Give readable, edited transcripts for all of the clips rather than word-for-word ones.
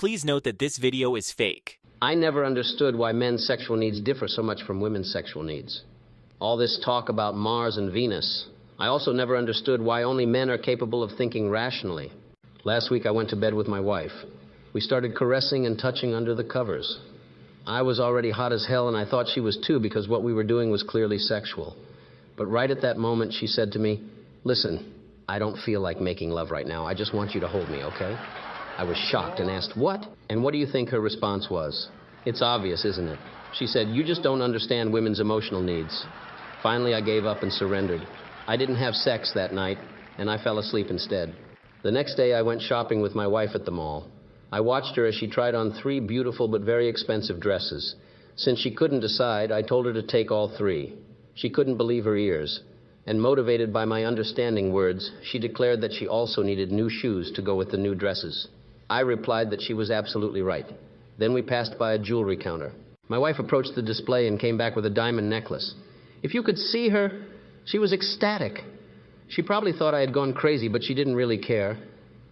Please note that this video is fake. I never understood why men's sexual needs differ so much from women's sexual needs. All this talk about Mars and Venus. I also never understood why only men are capable of thinking rationally. Last week I went to bed with my wife. We started caressing and touching under the covers. I was already hot as hell, and I thought she was too, because what we were doing was clearly sexual. But right at that moment she said to me, "Listen, I don't feel like making love right now. I just want you to hold me, okay?" I was shocked and asked, "What?" And what do you think her response was? It's obvious, isn't it? She said, "You just don't understand women's emotional needs." Finally, I gave up and surrendered. I didn't have sex that night, and I fell asleep instead. The next day, I went shopping with my wife at the mall. I watched her as she tried on 3 beautiful but very expensive dresses. Since she couldn't decide, I told her to take all 3. She couldn't believe her ears. And motivated by my understanding words, she declared that she also needed new shoes to go with the new dresses. I replied that she was absolutely right. Then we passed by a jewelry counter. My wife approached the display and came back with a diamond necklace. If you could see her, she was ecstatic. She probably thought I had gone crazy, but she didn't really care.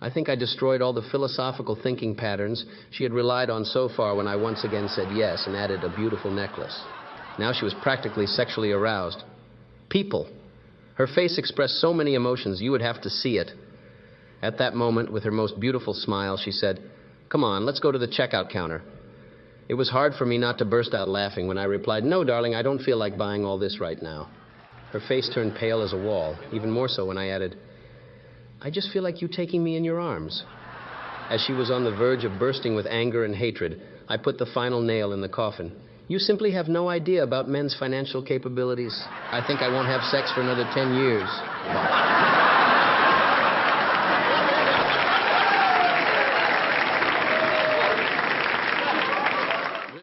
I think I destroyed all the philosophical thinking patterns she had relied on so far when I once again said yes and added a beautiful necklace. Now she was practically sexually aroused. People. Her face expressed so many emotions, you would have to see it. At that moment, with her most beautiful smile, she said, "Come on, let's go to the checkout counter." It was hard for me not to burst out laughing when I replied, "No, darling, I don't feel like buying all this right now." Her face turned pale as a wall, even more so when I added, "I just feel like you taking me in your arms." As she was on the verge of bursting with anger and hatred, I put the final nail in the coffin. "You simply have no idea about men's financial capabilities. I think I won't have sex for another 10 years.